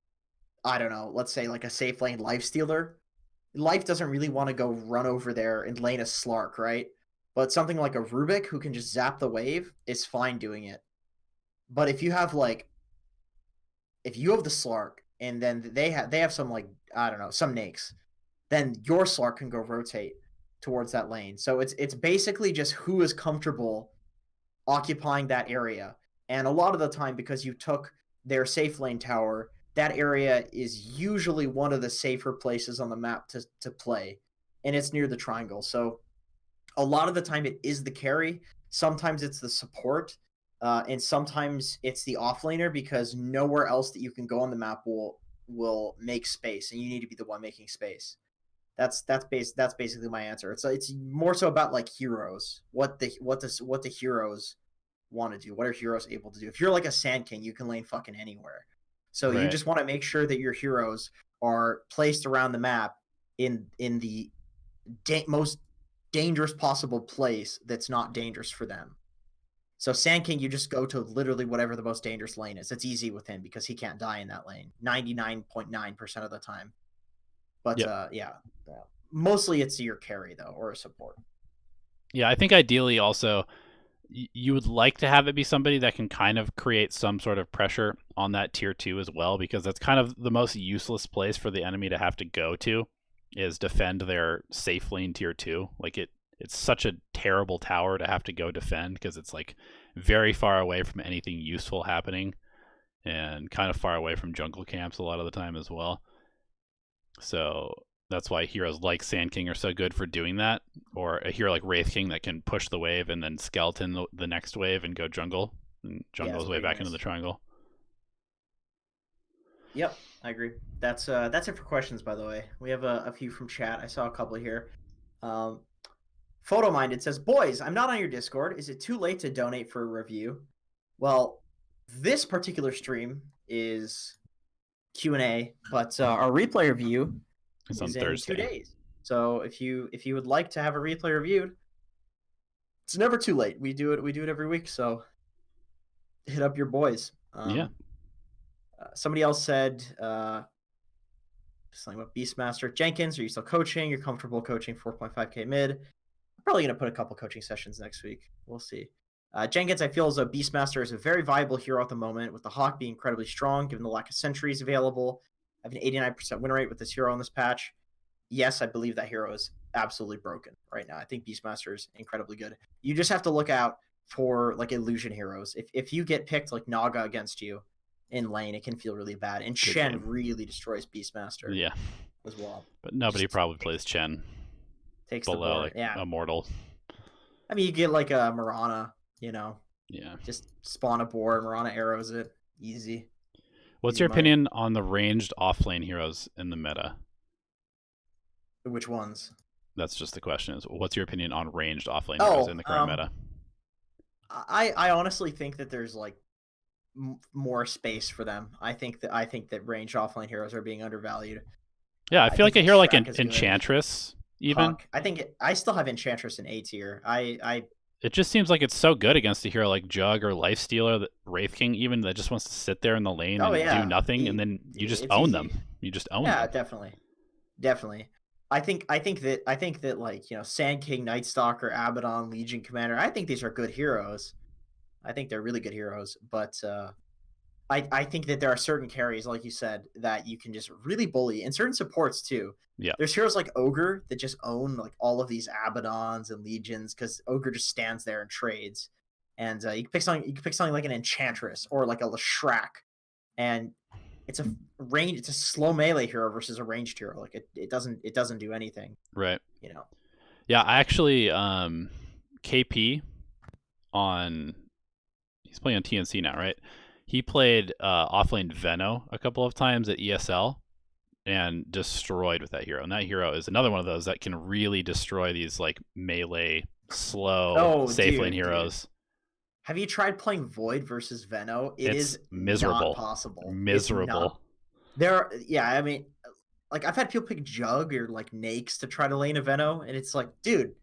[SPEAKER 2] I don't know, let's say like a safe lane life stealer. Life doesn't really want to go run over there and lane a Slark, right? But something like a Rubik who can just zap the wave is fine doing it. But if you have the Slark and then they have some, like, I don't know, some nakes, then your Slark can go rotate towards that lane. So it's basically just who is comfortable occupying that area. And a lot of the time, because you took their safe lane tower, that area is usually one of the safer places on the map to play, and it's near the triangle. So a lot of the time it is the carry. Sometimes it's the support. and sometimes it's the offlaner because nowhere else that you can go on the map will make space, and you need to be the one making space. That's basically my answer. It's more so about like heroes. What the heroes want to do. What are heroes able to do? If you're like a Sand King, you can lane fucking anywhere. So you just want to make sure that your heroes are placed around the map in the most dangerous possible place that's not dangerous for them. So Sand King, you just go to literally whatever the most dangerous lane is. It's easy with him because he can't die in that lane 99.9% of the time. But yeah, mostly it's your carry though, or a support.
[SPEAKER 1] Yeah, I think ideally also you would like to have it be somebody that can kind of create some sort of pressure on that tier 2 as well, because that's kind of the most useless place for the enemy to have to go to, is defend their safe lane tier 2. Like it's such a terrible tower to have to go defend because it's like very far away from anything useful happening and kind of far away from jungle camps a lot of the time as well. So that's why heroes like Sand King are so good for doing that, or a hero like Wraith King that can push the wave and then skeleton the next wave and go jungle and jungle his way back into the triangle.
[SPEAKER 2] Yep, I agree. That's it for questions, by the way. We have a few from chat. I saw a couple here. Photo Minded says, "Boys, I'm not on your Discord. Is it too late to donate for a review?" Well, this particular stream is Q&A, but our replay review is on Thursday. In 2 days. So if you would like to have a replay reviewed, it's never too late. We do it every week. So hit up your boys.
[SPEAKER 1] Yeah.
[SPEAKER 2] Somebody else said something about Beastmaster. Jenkins, are you still coaching? You're comfortable coaching 4.5k mid? I'm probably gonna put a couple coaching sessions next week. We'll see. Jenkins, I feel as though Beastmaster is a very viable hero at the moment, with the Hawk being incredibly strong given the lack of sentries available. I have an 89% win rate with this hero on this patch. Yes, I believe that hero is absolutely broken right now. I think Beastmaster is incredibly good. You just have to look out for like illusion heroes. If you get picked like Naga against you in lane, it can feel really bad. And Chen really destroys Beastmaster.
[SPEAKER 1] Yeah,
[SPEAKER 2] as well.
[SPEAKER 1] But nobody probably plays Chen.
[SPEAKER 2] Takes
[SPEAKER 1] below
[SPEAKER 2] the board.
[SPEAKER 1] like
[SPEAKER 2] Yeah,
[SPEAKER 1] Immortal.
[SPEAKER 2] I mean, you get like a Mirana,
[SPEAKER 1] Yeah.
[SPEAKER 2] just spawn a board, Mirana arrows it, easy.
[SPEAKER 1] What's your opinion on the ranged offlane heroes in the meta?
[SPEAKER 2] Which ones?
[SPEAKER 1] That's just the question. Is what's your opinion on ranged offlane heroes in the current meta?
[SPEAKER 2] I honestly think that there's like more space for them. I think that ranged offlane heroes are being undervalued.
[SPEAKER 1] Yeah, I feel like a hero like Enchantress even.
[SPEAKER 2] I think I still have Enchantress in A tier.
[SPEAKER 1] It just seems like it's so good against a hero like Jug or Lifestealer, that Wraith King even, that just wants to sit there in the lane and do nothing, and then you just own them. You just own them.
[SPEAKER 2] Yeah, definitely. I think that like Sand King, Night Stalker, Abaddon, Legion Commander. I think these are good heroes. I think they're really good heroes, but I think that there are certain carries, like you said, that you can just really bully, and certain supports too.
[SPEAKER 1] Yeah.
[SPEAKER 2] There's heroes like Ogre that just own like all of these Abaddons and Legions because Ogre just stands there and trades. And you can pick something like an Enchantress or like a Leshrac, and it's a slow melee hero versus a ranged hero. Like it doesn't do anything.
[SPEAKER 1] Right. Yeah, I actually KP he's playing on TNC now, right? He played offlane Veno a couple of times at ESL and destroyed with that hero. And that hero is another one of those that can really destroy these like melee, slow, safe lane heroes.
[SPEAKER 2] Dude. Have you tried playing Void versus Veno? It's miserable. Not possible.
[SPEAKER 1] Miserable.
[SPEAKER 2] I mean, like I've had people pick Jug or like Nakes to try to lane a Veno, and it's like, dude,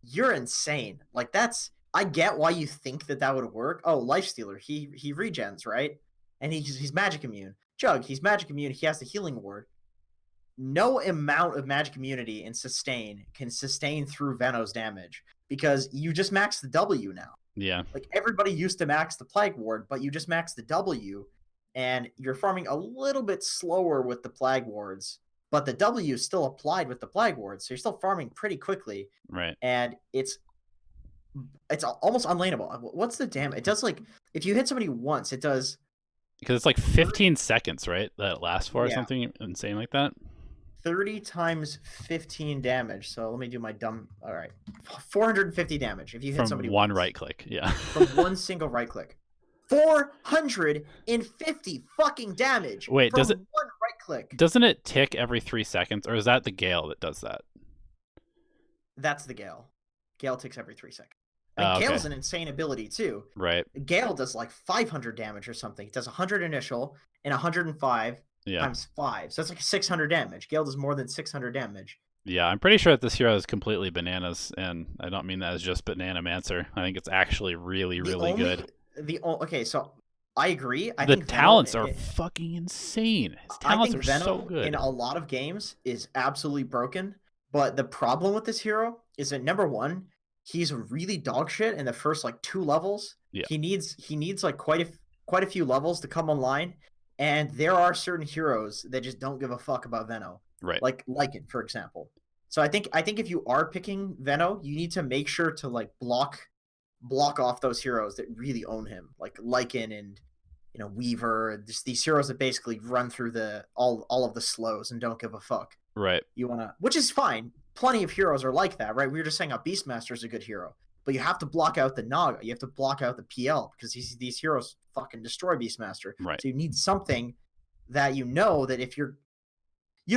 [SPEAKER 2] you're insane. Like I get why you think that would work. Oh, Lifestealer, he regens, right? And he's magic immune. Jug, he's magic immune. He has the healing ward. No amount of magic immunity and sustain can sustain through Veno's damage because you just max the W now.
[SPEAKER 1] Yeah.
[SPEAKER 2] Like everybody used to max the Plague Ward, but you just max the W, and you're farming a little bit slower with the Plague Wards, but the W is still applied with the Plague Wards, so you're still farming pretty quickly.
[SPEAKER 1] Right.
[SPEAKER 2] And it's almost unlaneable. What's the damage? It does like if you hit somebody once, it does
[SPEAKER 1] because it's like 15 seconds, right? That it lasts for or something insane like that.
[SPEAKER 2] 30 times 15 damage. So let me do my dumb. All right, 450 damage if you hit somebody
[SPEAKER 1] one
[SPEAKER 2] once.
[SPEAKER 1] right click. Yeah.
[SPEAKER 2] From one single right click. 450 fucking damage
[SPEAKER 1] Wait,
[SPEAKER 2] from one right click.
[SPEAKER 1] doesn't it tick every 3 seconds, or is that the Gale that does that?
[SPEAKER 2] That's the Gale. Gale ticks every 3 seconds. And
[SPEAKER 1] Okay.
[SPEAKER 2] Gale's an insane ability too.
[SPEAKER 1] Right.
[SPEAKER 2] Gale does like 500 damage or something. It does 100 initial and 105 times 5. So that's like 600 damage. Gale does more than 600 damage.
[SPEAKER 1] Yeah, I'm pretty sure that this hero is completely bananas, and I don't mean that as just Bananamancer. I think it's actually really, really good.
[SPEAKER 2] Okay, so I agree. I
[SPEAKER 1] the
[SPEAKER 2] think
[SPEAKER 1] talents are fucking insane. His talents are
[SPEAKER 2] Venom
[SPEAKER 1] so good.
[SPEAKER 2] in a lot of games is absolutely broken. But the problem with this hero is that number one, he's really dog shit in the first like 2 levels.
[SPEAKER 1] Yeah.
[SPEAKER 2] He needs like quite a few levels to come online, and there are certain heroes that just don't give a fuck about Veno.
[SPEAKER 1] Right.
[SPEAKER 2] Like Lycan, for example. So I think if you are picking Veno, you need to make sure to like block off those heroes that really own him, like Lycan and Weaver, just these heroes that basically run through all of the slows and don't give a fuck.
[SPEAKER 1] Right.
[SPEAKER 2] Which is fine. Plenty of heroes are like that, right? We were just saying how Beastmaster is a good hero, but you have to block out the Naga. You have to block out the PL because these heroes fucking destroy Beastmaster.
[SPEAKER 1] Right.
[SPEAKER 2] So you need something that that if you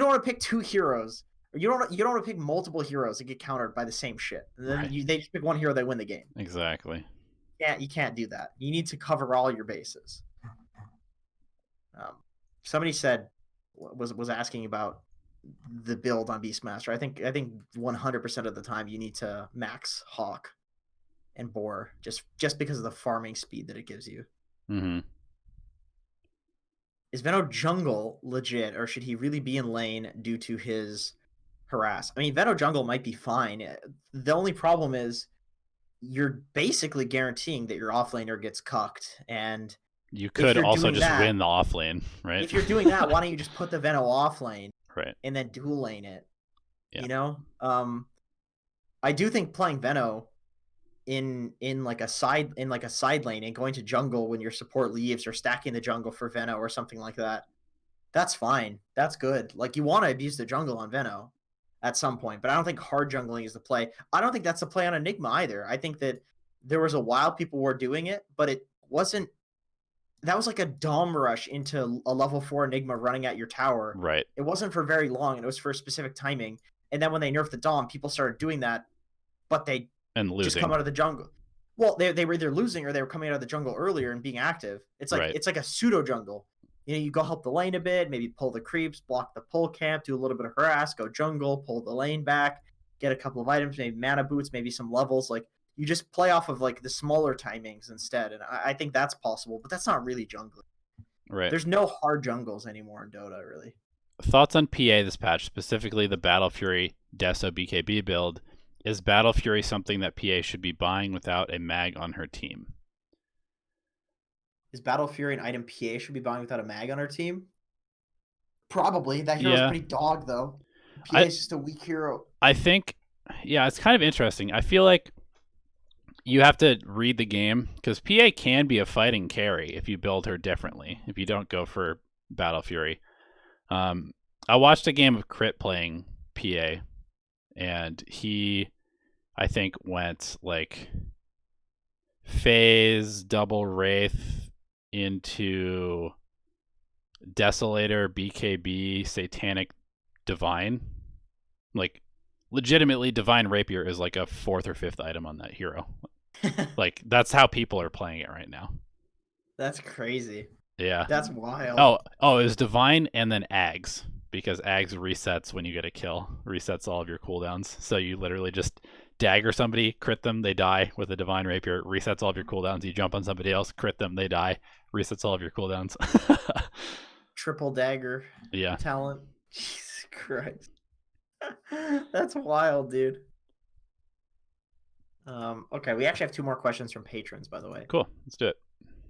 [SPEAKER 2] don't want to pick 2 heroes, or you don't want to pick multiple heroes that get countered by the same shit. And then they just pick one hero, they win the game.
[SPEAKER 1] Exactly.
[SPEAKER 2] Yeah, you can't do that. You need to cover all your bases. Somebody was asking about the build on Beastmaster. I think 100% of the time you need to max Hawk and Boar just because of the farming speed that it gives you.
[SPEAKER 1] Mm-hmm.
[SPEAKER 2] Is Veno jungle legit, or should he really be in lane due to his harass? I mean, Veno jungle might be fine. The only problem is you're basically guaranteeing that your offlaner gets cucked, and
[SPEAKER 1] you could also just win the offlane, right?
[SPEAKER 2] If you're doing that, why don't you just put the Veno offlane,
[SPEAKER 1] right,
[SPEAKER 2] and then dual lane it?
[SPEAKER 1] Yeah.
[SPEAKER 2] I do think playing Veno in like a side lane and going to jungle when your support leaves, or stacking the jungle for Veno or something like that, that's fine. That's good. Like, you want to abuse the jungle on Veno at some point, but I don't think hard jungling is the play. I don't think that's the play on Enigma either. I think that there was a while people were doing it, but it wasn't. That was like a Dom rush into a level 4 Enigma running at your tower.
[SPEAKER 1] Right.
[SPEAKER 2] It wasn't for very long, and it was for a specific timing. And then when they nerfed the Dom, people started doing that, but they just come out of the jungle. Well, they were either losing or they were coming out of the jungle earlier and being active. It's like It's like a pseudo jungle. You go help the lane a bit, maybe pull the creeps, block the pull camp, do a little bit of harass, go jungle, pull the lane back, get a couple of items, maybe mana boots, maybe some levels. Like, you just play off of like the smaller timings instead, and I think that's possible, but that's not really jungling.
[SPEAKER 1] Right.
[SPEAKER 2] There's no hard jungles anymore in Dota, really.
[SPEAKER 1] Thoughts on PA this patch, specifically the Battle Fury Deso BKB build. Is Battle Fury something that PA should be buying without a mag on her team?
[SPEAKER 2] Is Battle Fury an item PA should be buying without a mag on her team? Probably. That hero's pretty dog, though. PA is just a weak hero.
[SPEAKER 1] I think, it's kind of interesting. I feel like you have to read the game, because PA can be a fighting carry if you build her differently, if you don't go for Battle Fury. I watched a game of Crit playing PA, and he, I think, went like phase double Wraith into Desolator, BKB, Satanic Divine. Like, legitimately, Divine Rapier is like a 4th or 5th item on that hero. Like, that's how people are playing it right now.
[SPEAKER 2] That's crazy.
[SPEAKER 1] Yeah.
[SPEAKER 2] That's wild.
[SPEAKER 1] Oh, it was Divine and then Ags, because Ags resets when you get a kill, resets all of your cooldowns. So you literally just dagger somebody, crit them, they die with a Divine Rapier, resets all of your cooldowns. You jump on somebody else, crit them, they die, resets all of your cooldowns.
[SPEAKER 2] Triple dagger.
[SPEAKER 1] Yeah.
[SPEAKER 2] Talent. Jesus Christ. That's wild, dude. Okay, we actually have 2 more questions from patrons, by the way.
[SPEAKER 1] Cool, let's do it.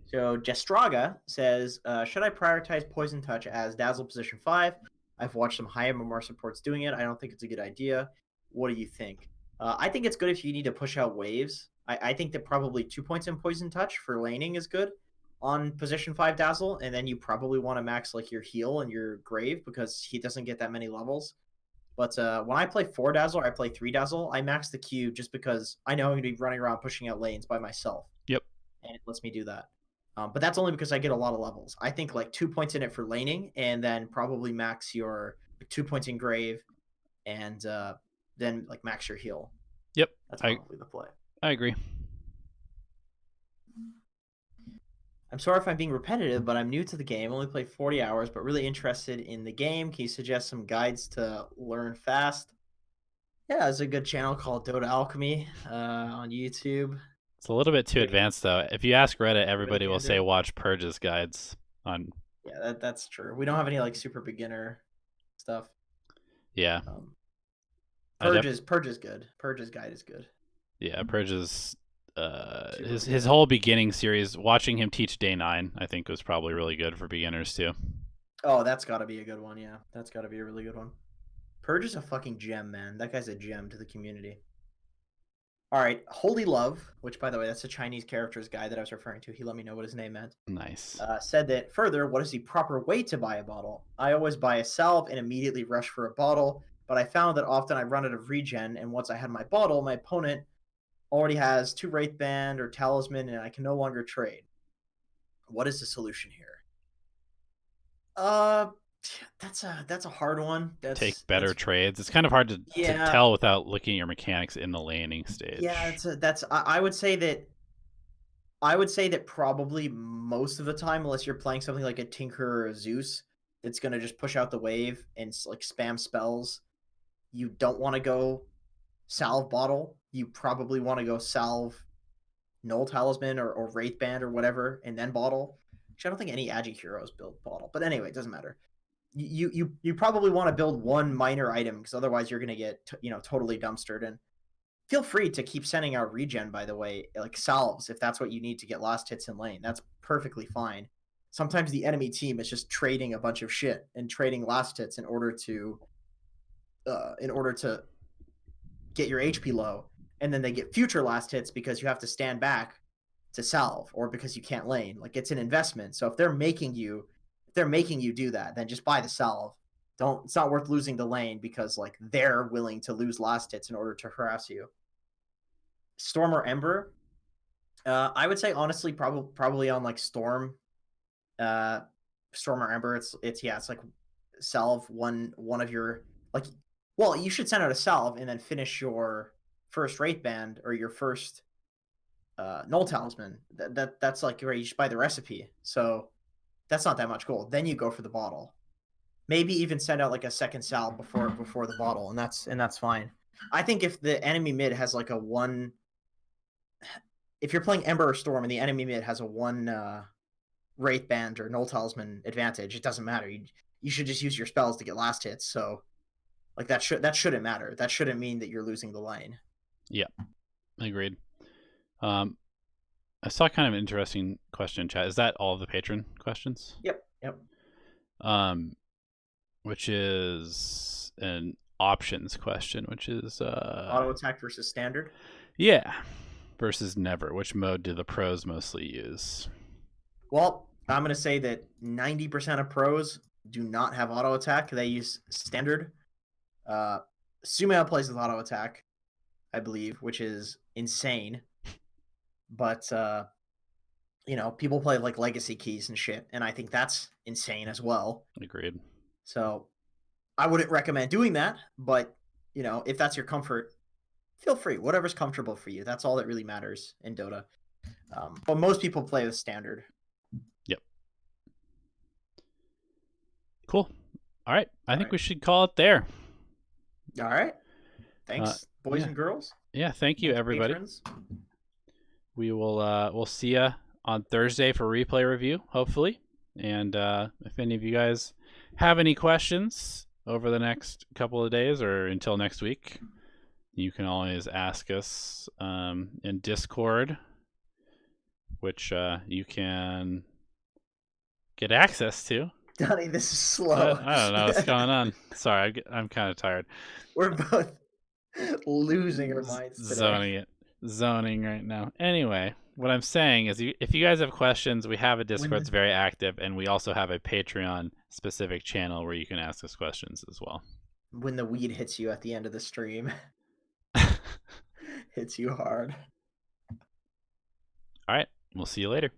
[SPEAKER 2] So Jestraga says, should I prioritize Poison Touch as Dazzle position 5? I've watched some high MMR supports doing it. I don't think it's a good idea. What do you think? I think it's good if you need to push out waves. I think that probably 2 points in Poison Touch for laning is good on position 5 Dazzle, and then you probably want to max like your heal and your Grave, because he doesn't get that many levels. But when I play 4 Dazzle or I play 3 Dazzle, I max the Q just because I know I'm going to be running around pushing out lanes by myself.
[SPEAKER 1] Yep.
[SPEAKER 2] And it lets me do that. But that's only because I get a lot of levels. I think like 2 points in it for laning, and then probably max your 2 points in grave, and then like max your heal.
[SPEAKER 1] Yep,
[SPEAKER 2] That's
[SPEAKER 1] I
[SPEAKER 2] probably the play.
[SPEAKER 1] agree.
[SPEAKER 2] I'm sorry if I'm being repetitive, but I'm new to the game. Only played 40 hours, but really interested in the game. Can you suggest some guides to learn fast? Yeah, there's a good channel called Dota Alchemy on YouTube.
[SPEAKER 1] It's a little bit too
[SPEAKER 2] Great,
[SPEAKER 1] advanced though. If you ask Reddit,
[SPEAKER 2] great
[SPEAKER 1] everybody will say
[SPEAKER 2] handle.
[SPEAKER 1] watch Purge's guides on.
[SPEAKER 2] Yeah, that's true. We don't have any like super beginner stuff.
[SPEAKER 1] Yeah, I
[SPEAKER 2] Purge
[SPEAKER 1] def
[SPEAKER 2] is Purge is good. Purge's guide is good.
[SPEAKER 1] yeah Purge's
[SPEAKER 2] Super
[SPEAKER 1] his
[SPEAKER 2] beginner.
[SPEAKER 1] whole beginning series. Watching him teach day 9, I think, was probably really good for beginners too.
[SPEAKER 2] Oh, that's got to be a good one. Yeah, that's got to be a really good one. Purge is a fucking gem, man. That guy's a gem to the community. All right, Holy Love, which by the way, that's a Chinese characters guy that I was referring to. He let me know what his name meant.
[SPEAKER 1] Nice.
[SPEAKER 2] Said that further, what is the proper way to buy a bottle? I always buy a salve and immediately rush for a bottle, but I found that often I run out of regen, and once I had my bottle, my opponent already has 2 Wraith Band or Talisman, and I can no longer trade. What is the solution here? Uh, that's a hard one.
[SPEAKER 1] Take better trades. It's kind of hard to
[SPEAKER 2] Yeah,
[SPEAKER 1] tell without looking at your mechanics in the laning
[SPEAKER 2] yeah.
[SPEAKER 1] stage.
[SPEAKER 2] I would say that probably most of the time, unless you're playing something like a Tinker or a Zeus, that's gonna just push out the wave and like spam spells. You don't want to go salve bottle. You probably want to go salve null talisman or wraith band or whatever, and then bottle. Which I don't think any agi heroes build bottle, but anyway, it doesn't matter. You probably want to build one minor item because otherwise you're gonna get totally dumpstered. And feel free to keep sending out regen, by the way, like salves, if that's what you need to get last hits in lane. That's perfectly fine. Sometimes the enemy team is just trading a bunch of shit and trading last hits in order to get your HP low, and then they get future last hits because you have to stand back to salve or because you can't lane. Like, it's an investment. So if they're making you do that, then just buy the salve. It's not worth losing the lane because like they're willing to lose last hits in order to harass you. Storm or Ember? I would say honestly, probably on like Storm, Storm or Ember. It's like salve one of your like. Well, you should send out a salve and then finish your first Wraith Band or your first Null Talisman. That's like where you just buy the recipe. So that's not that much gold. Then you go for the bottle. Maybe even send out like a second salve before the bottle, and that's fine. I think if the enemy mid has like a one, if you're playing Ember or Storm and the enemy mid has a one Wraith Band or Null Talisman advantage, it doesn't matter. You should just use your spells to get last hits. So like that shouldn't matter. That shouldn't mean that you're losing the lane.
[SPEAKER 1] Yeah, agreed. I saw kind of an interesting question in chat. Is that all of the patron questions?
[SPEAKER 2] Yep.
[SPEAKER 1] Which is an options question, which is
[SPEAKER 2] auto attack versus standard.
[SPEAKER 1] Yeah, versus never. Which mode do the pros mostly use?
[SPEAKER 2] Well, I'm going to say that 90% of pros do not have auto attack. They use standard. Sumail plays with auto attack, I believe, which is insane. But people play like legacy keys and shit, and I think that's insane as well.
[SPEAKER 1] Agreed.
[SPEAKER 2] So I wouldn't recommend doing that, but if that's your comfort, feel free. Whatever's comfortable for you. That's all that really matters in Dota. But most people play with standard.
[SPEAKER 1] Yep. Cool. All right. I think we should call it there.
[SPEAKER 2] All right. Thanks, boys and girls.
[SPEAKER 1] Yeah. Thank you, everybody. Patrons. We will we'll see you on Thursday for replay review, hopefully. And if any of you guys have any questions over the next couple of days or until next week, you can always ask us in Discord, which you can get access to.
[SPEAKER 2] Donnie, this is slow.
[SPEAKER 1] I don't know what's going on. Sorry, I'm kind of tired.
[SPEAKER 2] We're both losing our minds today.
[SPEAKER 1] Zoning right now. Anyway, what I'm saying is if you guys have questions, we have a Discord that's very active, and we also have a Patreon specific channel where you can ask us questions as well.
[SPEAKER 2] When the weed hits you at the end of the stream. Hits you hard.
[SPEAKER 1] All right. We'll see you later.